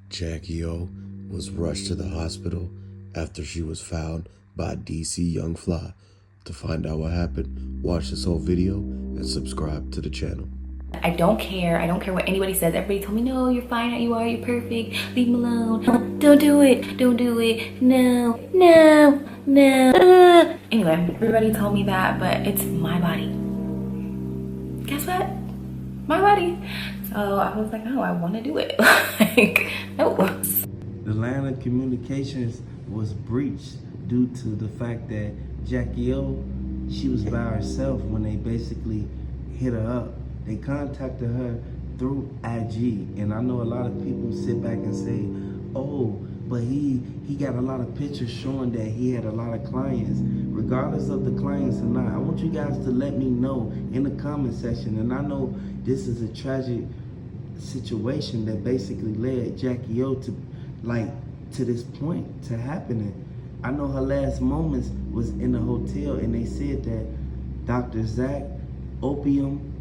JackyOh was rushed to the hospital after she was found by DC Young Fly. To find out what happened, watch this whole video and subscribe to the channel. I don't care. I don't care what anybody says. Everybody told me, no, you're fine how you are. You're perfect. Leave me alone. Don't do it. Don't do it. No. No. No. Anyway, everybody told me that, but it's my body. Guess what? My body. So I was like, oh, I want to do it. Like, no. The line of communications was breached due to the fact that JackyOh, she was by herself when they basically hit her up. They contacted her through IG, and I know a lot of people sit back and say, oh, but he got a lot of pictures showing that he had a lot of clients. Regardless of the clients or not, I want you guys to let me know in the comment section. And I know this is a tragic situation that basically led JackyOh to this point, to happening. I know her last moments was in the hotel, and they said that Dr. Zach Opium,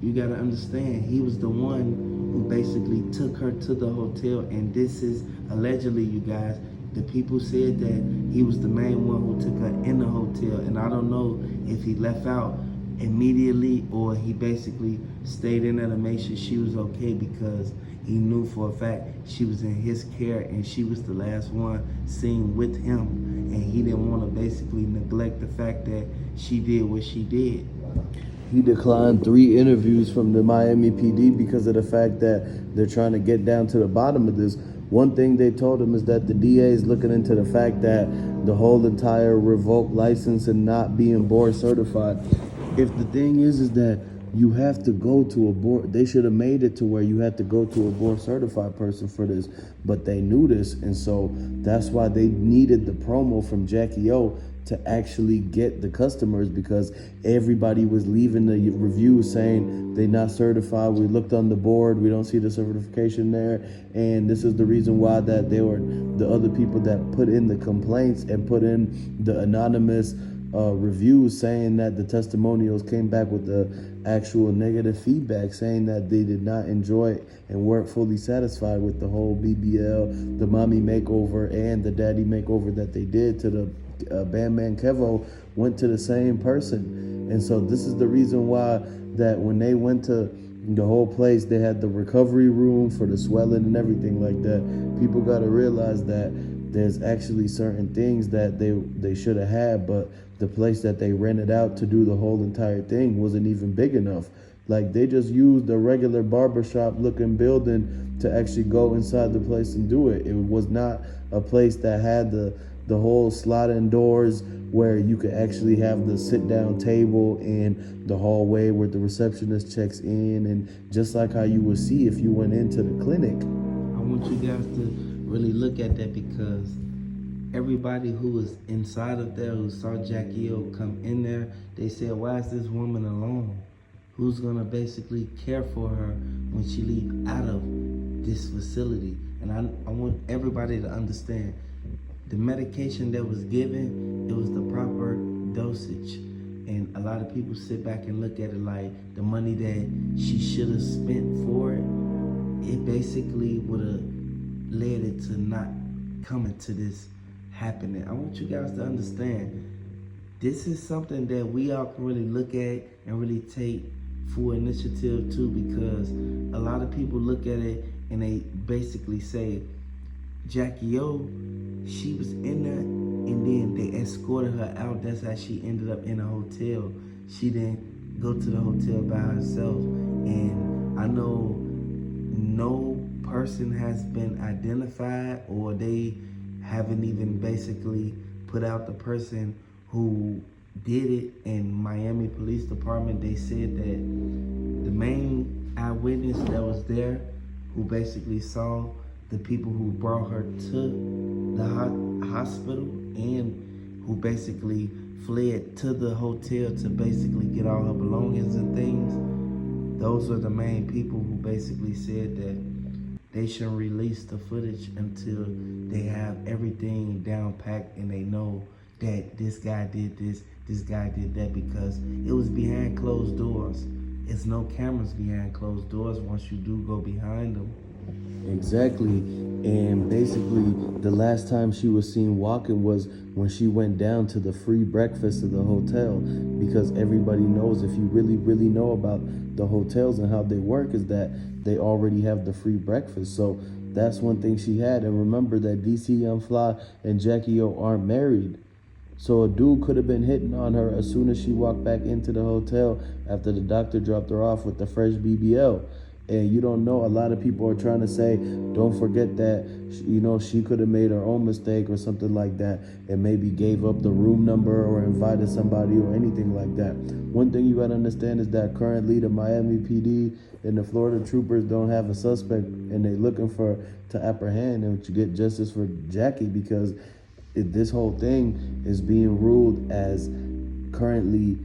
you gotta understand, he was the one who basically took her to the hotel, and this is allegedly, you guys, the people said that he was the main one who took her in the hotel, and I don't know if he left out immediately or he basically stayed in there to make sure she was okay, because he knew for a fact she was in his care and she was the last one seen with him, and he didn't want to basically neglect the fact that she did what she did. He declined 3 interviews from the Miami PD because of the fact that they're trying to get down to the bottom of this. One thing they told him is that the DA is looking into the fact that the whole entire revoked license and not being board certified. If the thing is that you have to go to a board, they should have made it to where you had to go to a board certified person for this, but they knew this, and so that's why they needed the promo from JackyOh to actually get the customers, because everybody was leaving the reviews saying they're not certified. We looked on the board, we don't see the certification there, and this is the reason why that they were the other people that put in the complaints and put in the anonymous reviews saying that the testimonials came back with the actual negative feedback, saying that they did not enjoy it and weren't fully satisfied with the whole BBL, the mommy makeover, and the daddy makeover that they did to the Bandman Kevo went to the same person. And so this is the reason why that when they went to the whole place, they had the recovery room for the swelling and everything like that. People got to realize that there's actually certain things that they should have had, but the place that they rented out to do the whole entire thing wasn't even big enough. Like, they just used a regular barbershop looking building to actually go inside the place and do it. It was not a place that had the whole sliding doors where you could actually have the sit down table in the hallway where the receptionist checks in, and just like how you would see if you went into the clinic. I want you guys to really look at that, because everybody who was inside of there who saw JackyOh come in there, they said, why is this woman alone? Who's gonna basically care for her when she leaves out of this facility? And I want everybody to understand, the medication that was given, it was the proper dosage. And a lot of people sit back and look at it like the money that she should have spent for it, it basically would have led it to not coming to this happening. I want you guys to understand, this is something that we all can really look at and really take full initiative to, because a lot of people look at it and they basically say, JackyOh, she was in there and then they escorted her out. That's how she ended up in a hotel. She didn't go to the hotel by herself. And I know no person has been identified, or they haven't even basically put out the person who did it. In Miami Police Department, they said that the main eyewitness that was there, who basically saw the people who brought her to the hospital and who basically fled to the hotel to basically get all her belongings and things, those are the main people who basically said that they shouldn't release the footage until they have everything down packed and they know that this guy did this guy did that, because it was behind closed doors. It's no cameras behind closed doors once you do go behind them. Exactly. And basically, the last time she was seen walking was when she went down to the free breakfast of the hotel. Because everybody knows, if you really, really know about the hotels and how they work, is that they already have the free breakfast. So that's one thing she had. And remember that DC Young Fly and JackyOh aren't married. So a dude could have been hitting on her as soon as she walked back into the hotel after the doctor dropped her off with the fresh BBL. And you don't know, a lot of people are trying to say, don't forget that, she could have made her own mistake or something like that and maybe gave up the room number or invited somebody or anything like that. One thing you got to understand is that currently the Miami PD and the Florida troopers don't have a suspect, and they're looking to apprehend and to get justice for Jackie, because this whole thing is being ruled as currently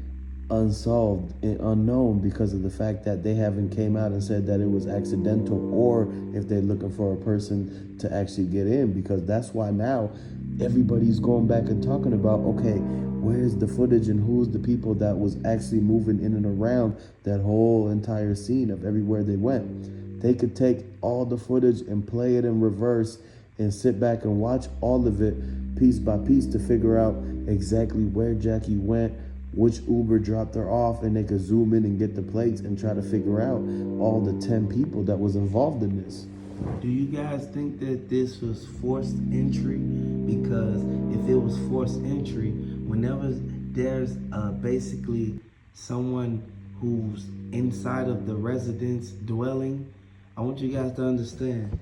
unsolved and unknown because of the fact that they haven't came out and said that it was accidental, or if they're looking for a person to actually get in, because that's why now everybody's going back and talking about, okay, where's the footage and who's the people that was actually moving in and around that whole entire scene of everywhere they went. They could take all the footage and play it in reverse and sit back and watch all of it piece by piece to figure out exactly where Jackie went, which Uber dropped her off, and they could zoom in and get the plates and try to figure out all the 10 people that was involved in this. Do you guys think that this was forced entry? Because if it was forced entry, whenever there's basically someone who's inside of the residence dwelling, I want you guys to understand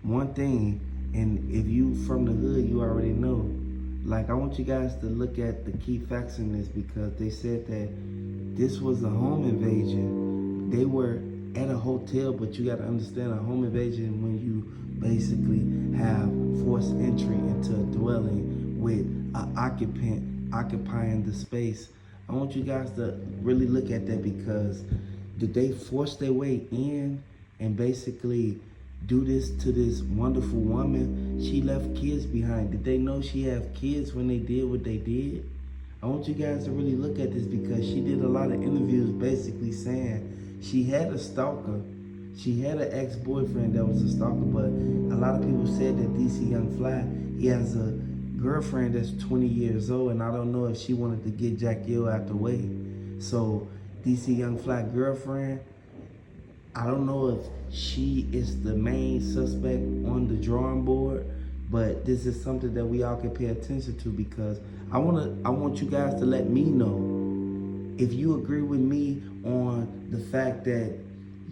one thing, and if you from the hood, you already know. Like, I want you guys to look at the key facts in this, because they said that this was a home invasion. They were at a hotel, but you got to understand, a home invasion when you basically have forced entry into a dwelling with an occupant occupying the space. I want you guys to really look at that, because did they force their way in and basically do this to this wonderful woman? She left kids behind. Did they know she had kids when they did what they did? I want you guys to really look at this, because she did a lot of interviews basically saying she had a stalker. She had an ex-boyfriend that was a stalker, but a lot of people said that DC Young Fly, he has a girlfriend that's 20 years old, and I don't know if she wanted to get JackyOh out the way. So DC Young Fly girlfriend, I don't know if she is the main suspect on the drawing board, but this is something that we all can pay attention to, because I want you guys to let me know if you agree with me on the fact that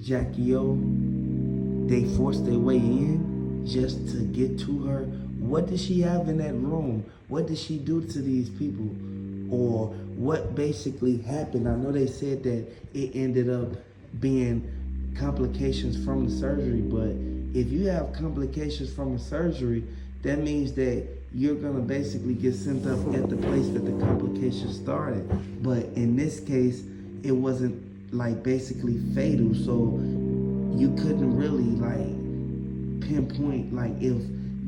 JackyOh, they forced their way in just to get to her. What did she have in that room? What did she do to these people? Or what basically happened? I know they said that it ended up being complications from the surgery, but if you have complications from a surgery, that means that you're gonna basically get sent up at the place that the complications started. But in this case, it wasn't like basically fatal, so you couldn't really like pinpoint like if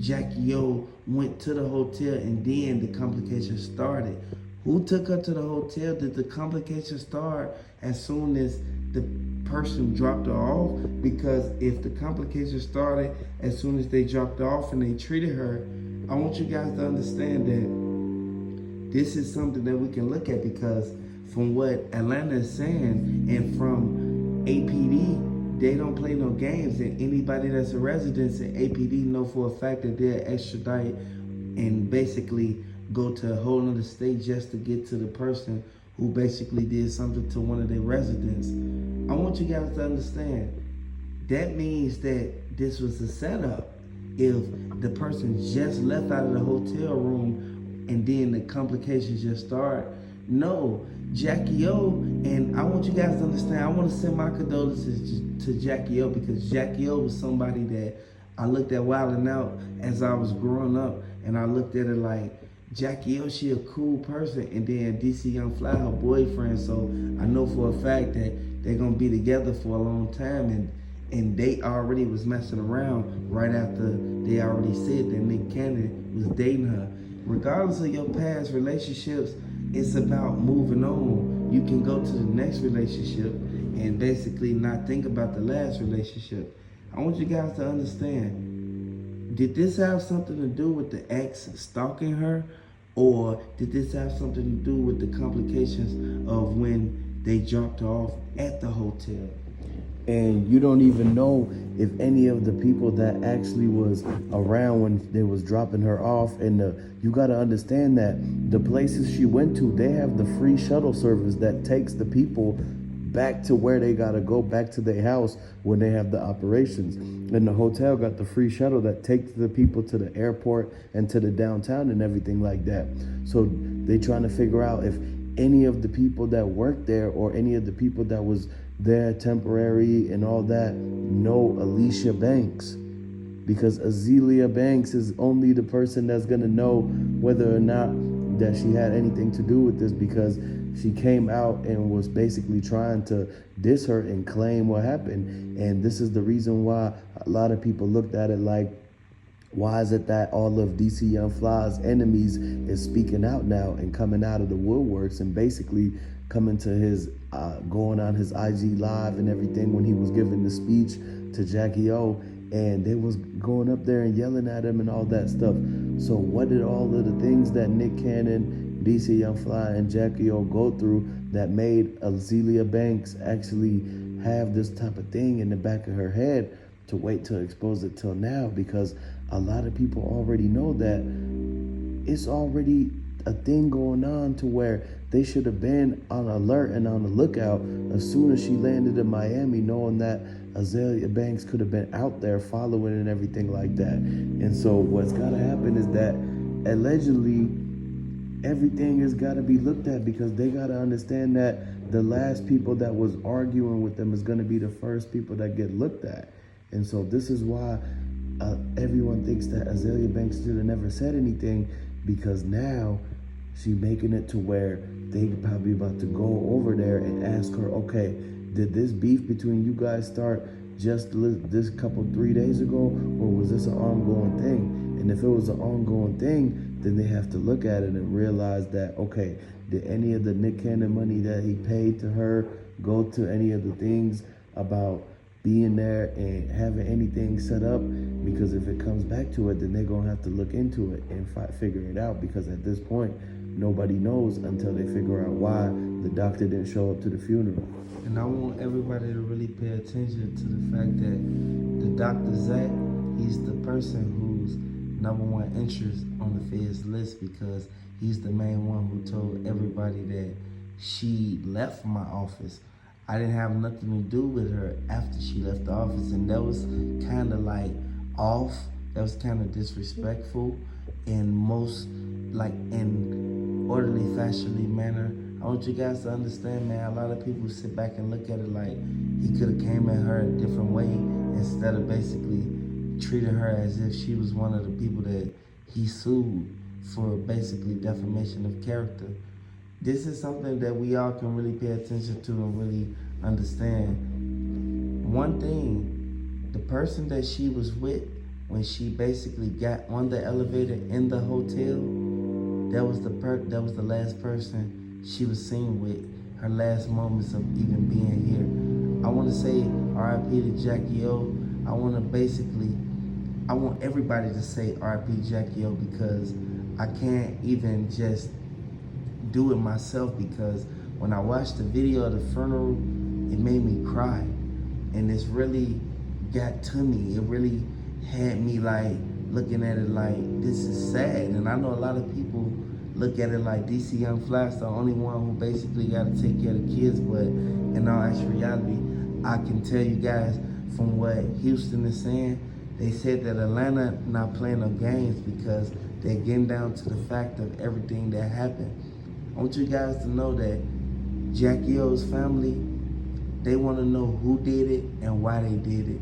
JackyOh went to the hotel and then the complications started. Who took her to the hotel? Did the complications start as soon as the person dropped her off? Because if the complications started as soon as they dropped her off and they treated her, I want you guys to understand that this is something that we can look at, because from what Atlanta is saying and from APD, they don't play no games, and anybody that's a resident in APD know for a fact that they'll extradite and basically go to a whole other state just to get to the person who basically did something to one of their residents. I want you guys to understand, that means that this was a setup. If the person just left out of the hotel room and then the complications just start, no, JackyOh, and I want you guys to understand, I want to send my condolences to JackyOh, because JackyOh was somebody that I looked at wilding out as I was growing up, and I looked at her like, JackyOh, she a cool person, and then DC Young Fly, her boyfriend, so I know for a fact that they're gonna be together for a long time, and they already was messing around right after they already said that Nick Cannon was dating her. Regardless of your past relationships, it's about moving on. You can go to the next relationship and basically not think about the last relationship. I want you guys to understand, did this have something to do with the ex stalking her? Or did this have something to do with the complications of when they dropped her off at the hotel? And you don't even know if any of the people that actually was around when they was dropping her off. And you got to understand that the places she went to, they have the free shuttle service that takes the people back to where they got to go, back to their house when they have the operations. And the hotel got the free shuttle that takes the people to the airport and to the downtown and everything like that. So they trying to figure out if any of the people that worked there or any of the people that was there temporary and all that know Alicia Banks, because Azealia Banks is only the person that's gonna know whether or not that she had anything to do with this, because she came out and was basically trying to diss her and claim what happened. And this is the reason why a lot of people looked at it like, why is it that all of DC Young Fly's enemies is speaking out now and coming out of the woodworks and basically coming to his, going on his IG Live and everything when he was giving the speech to JackyOh, and they was going up there and yelling at him and all that stuff. So what did all of the things that Nick Cannon, DC Young Fly, and JackyOh go through that made Azealia Banks actually have this type of thing in the back of her head to wait to expose it till now? Because a lot of people already know that it's already a thing going on to where they should have been on alert and on the lookout as soon as she landed in Miami, knowing that Azealia Banks could have been out there following and everything like that. And so what's got to happen is that allegedly everything has got to be looked at, because they got to understand that the last people that was arguing with them is going to be the first people that get looked at. And so this is why everyone thinks that Azealia Banks should have never said anything, because now she's making it to where they probably about to go over there and ask her, okay, did this beef between you guys start just this couple 3 days ago, or was this an ongoing thing? And if it was an ongoing thing, then they have to look at it and realize that, okay, did any of the Nick Cannon money that he paid to her go to any of the things about being there and having anything set up? Because if it comes back to it, then they're gonna have to look into it and figure it out, because at this point nobody knows until they figure out why the doctor didn't show up to the funeral. And I want everybody to really pay attention to the fact that the Dr. Zach, he's the person who's #1 interest on the Fed's list, because he's the main one who told everybody that she left my office. I didn't have nothing to do with her after she left the office, and that was kind of like off. That was kind of disrespectful in most, like, in orderly, fashionly manner. I want you guys to understand, man, a lot of people sit back and look at it like he could have came at her a different way instead of basically treating her as if she was one of the people that he sued for basically defamation of character. This is something that we all can really pay attention to and really understand. One thing, the person that she was with when she basically got on the elevator in the hotel, that was the last person she was seen with, her last moments of even being here. I want to say RIP to JackyOh. I want everybody to say RIP JackyOh, because I can't even just do it myself, because when I watched the video of the funeral, it made me cry, and it's really got to me. It really had me like looking at it like, this is sad. And I know a lot of people look at it like DC Young Fly's the only one who basically got to take care of the kids, but in all actual reality, I can tell you guys from what Houston is saying, they said that Atlanta not playing no games because they're getting down to the fact of everything that happened. I want you guys to know that JackyOh's family, they want to know who did it and why they did it.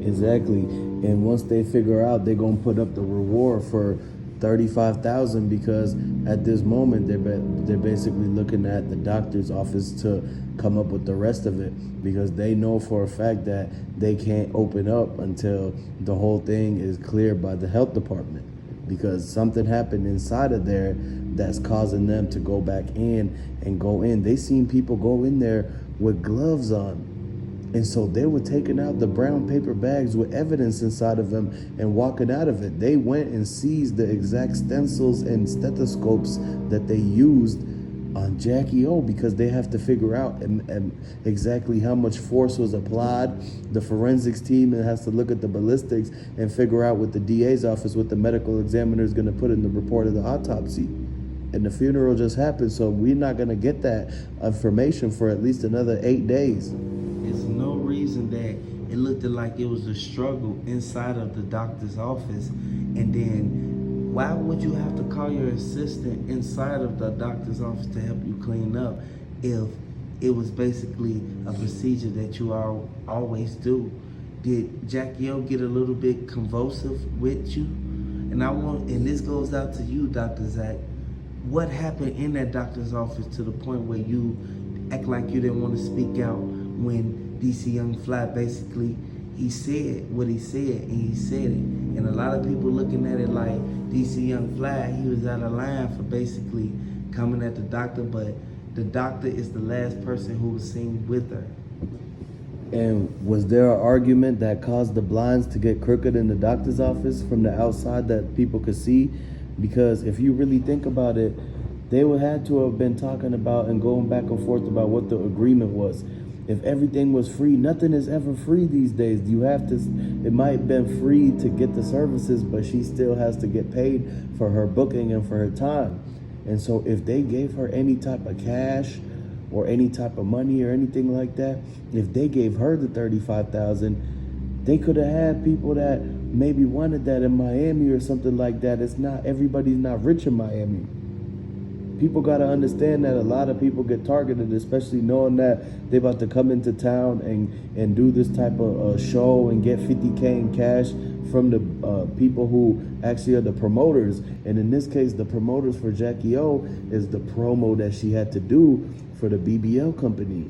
Exactly. And once they figure out, they're going to put up the reward for $35,000, because at this moment they're basically looking at the doctor's office to come up with the rest of it, because they know for a fact that they can't open up until the whole thing is cleared by the health department, because something happened inside of there that's causing them to go back in and go in. They seen people go in there with gloves on And so they were taking out the brown paper bags with evidence inside of them and walking out of it. They went and seized the exact stencils and stethoscopes that they used on JackyOh, because they have to figure out exactly how much force was applied. The forensics team has to look at the ballistics and figure out what the DA's office, what the medical examiner is going to put in the report of the autopsy. And the funeral just happened, so we're not going to get that information for at least another 8 days. It's no reason that it looked like it was a struggle inside of the doctor's office. And then why would you have to call your assistant inside of the doctor's office to help you clean up if it was basically a procedure that you always do? Did JackyOh get a little bit convulsive with you? And this goes out to you, Dr. Zach. What happened in that doctor's office to the point where you act like you didn't want to speak out when DC Young Fly basically, he said what he said, and he said it. And a lot of people looking at it like DC Young Fly, he was out of line for basically coming at the doctor, but the doctor is the last person who was seen with her. And was there an argument that caused the blinds to get crooked in the doctor's office from the outside that people could see? Because if you really think about it, they would have to have been talking about and going back and forth about what the agreement was. If everything was free, nothing is ever free these days. You have to, it might have been free to get the services, but she still has to get paid for her booking and for her time. And so if they gave her any type of cash or any type of money or anything like that, if they gave her the $35,000, they could have had people that maybe wanted that in Miami or something like that. It's not, everybody's not rich in Miami. People got to understand that a lot of people get targeted, especially knowing that they about to come into town and do this type of show and get $50K in cash from the people who actually are the promoters. And in this case, the promoters for JackyOh is the promo that she had to do for the BBL company.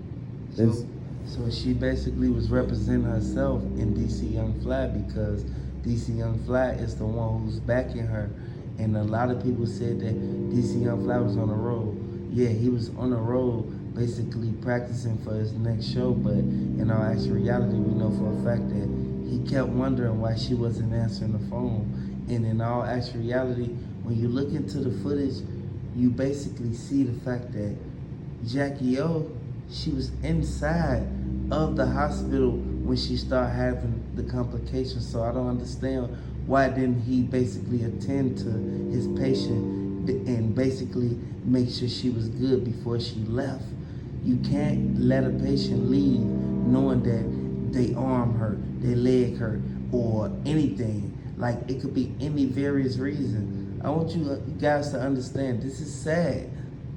So she basically was representing herself in DC Young Fly, because DC Young Fly is the one who's backing her. And a lot of people said that DC Young Fly was on the road. Yeah, he was on the road basically practicing for his next show, but in all actual reality, we know for a fact that he kept wondering why she wasn't answering the phone. And in all actual reality, when you look into the footage, you basically see the fact that JackyOh, she was inside of the hospital when she started having the complications. So I don't understand why didn't he basically attend to his patient and basically make sure she was good before she left. You can't let a patient leave knowing that they arm hurt, their leg hurt, or anything. Like, it could be any various reason. I want you guys to understand, this is sad.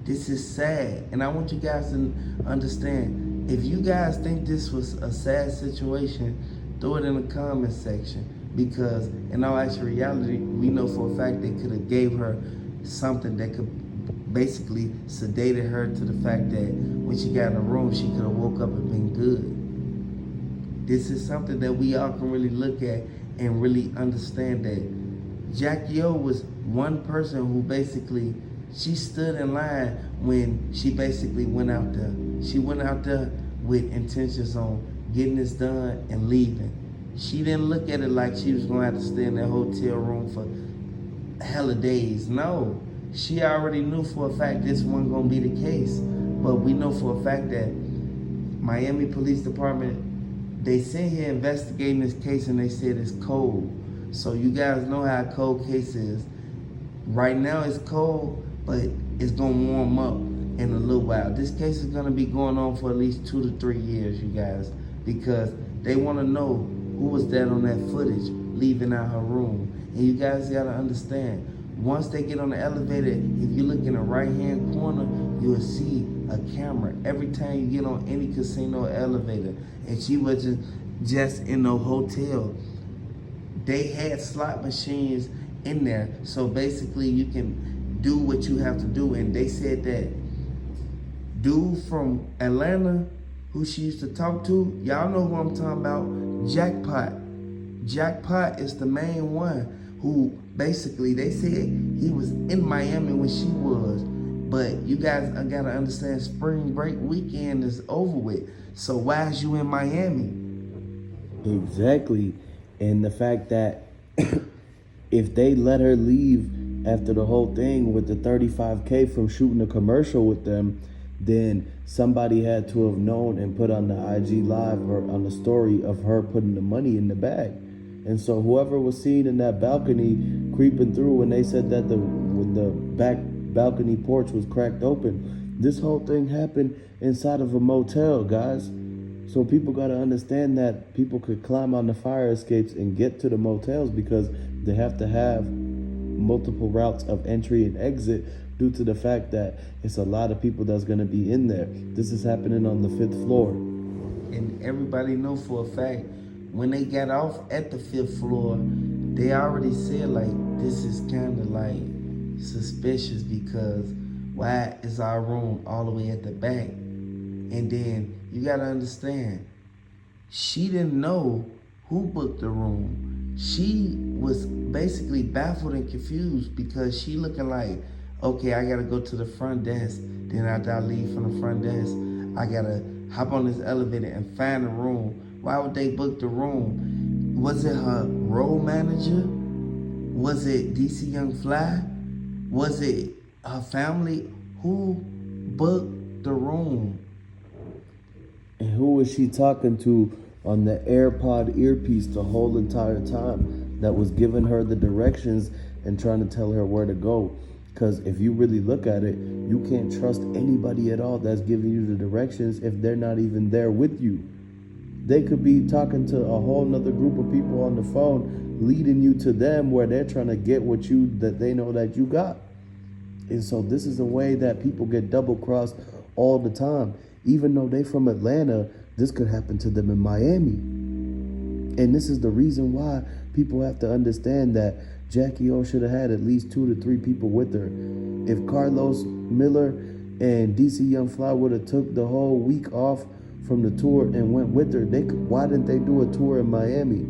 This is sad. And I want you guys to understand, if you guys think this was a sad situation, throw it in the comment section. Because in all actual reality, we know for a fact they could have gave her something that could basically sedated her to the fact that when she got in the room, she could have woke up and been good. This is something that we all can really look at and really understand that JackyOh was one person who basically, she stood in line when she basically went out there. She went out there with intentions on getting this done and leaving. She didn't look at it like she was gonna have to stay in that hotel room for hella days. No, she already knew for a fact this wasn't gonna be the case. But we know for a fact that Miami Police Department, they sit here investigating this case and they said it's cold. So you guys know how a cold case is. Right now it's cold, but it's gonna warm up in a little while. This case is gonna be going on for at least 2 to 3 years, you guys, because they wanna know who was that on that footage leaving out her room. And you guys gotta understand, once they get on the elevator, if you look in the right-hand corner, you'll see a camera every time you get on any casino elevator. And she wasn't just in no hotel. They had slot machines in there, so basically you can do what you have to do. And they said that dude from Atlanta, who she used to talk to, y'all know who I'm talking about, Jackpot. Jackpot is the main one who basically, they said he was in Miami when she was, But you guys gotta understand, spring break weekend is over with. So why is you in Miami? Exactly. And the fact that if they let her leave after the whole thing with the 35K from shooting a commercial with them, then somebody had to have known and put on the IG live or on the story of her putting the money in the bag. And so whoever was seen in that balcony creeping through when they said that when the back balcony porch was cracked open, this whole thing happened inside of a motel, guys. So people got to understand that people could climb on the fire escapes and get to the motels because they have to have multiple routes of entry and exit due to the fact that it's a lot of people that's going to be in there. This is happening on the 5th floor. And everybody know for a fact, when they got off at the 5th floor, they already said like, this is kind of like suspicious because why is our room all the way at the back? And then you gotta understand, she didn't know who booked the room. She was basically baffled and confused because she looking like, okay, I gotta go to the front desk. Then after I leave from the front desk, I gotta hop on this elevator and find a room. Why would they book the room? Was it her role manager? Was it DC Young Fly? Was it her family? Who booked the room? And who was she talking to on the AirPod earpiece the whole entire time that was giving her the directions and trying to tell her where to go? Because if you really look at it, you can't trust anybody at all that's giving you the directions if they're not even there with you. They could be talking to a whole nother group of people on the phone, leading you to them where they're trying to get what that they know that you got. And so this is a way that people get double-crossed all the time. Even though they from Atlanta, this could happen to them in Miami. And this is the reason why people have to understand that JackyOh should have had at least 2 to 3 people with her. If Carlos Miller and DC Young Fly would have took the whole week off from the tour and went with her, why didn't they do a tour in Miami?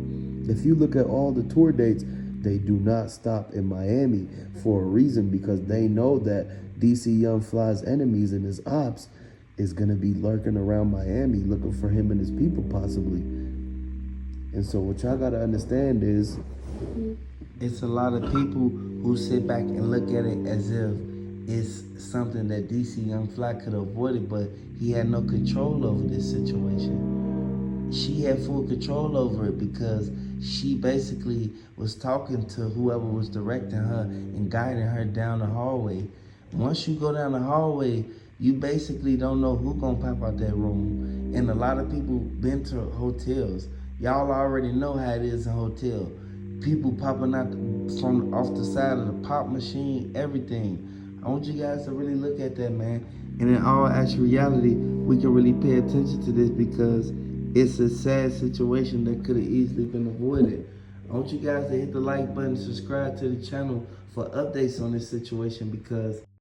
If you look at all the tour dates, they do not stop in Miami for a reason, because they know that DC Young Fly's enemies and his ops is going to be lurking around Miami looking for him and his people possibly. And so what y'all got to understand is, it's a lot of people who sit back and look at it as if it's something that DC Young Fly could have avoided, but he had no control over this situation. She had full control over it because she basically was talking to whoever was directing her and guiding her down the hallway. Once you go down the hallway, you basically don't know who's gonna pop out that room. And a lot of people been to hotels. Y'all already know how it is in hotel. People popping out from off the side of the pop machine, everything. I want you guys to really look at that, man. And in all actual reality, we can really pay attention to this because it's a sad situation that could have easily been avoided. I want you guys to hit the like button, subscribe to the channel for updates on this situation because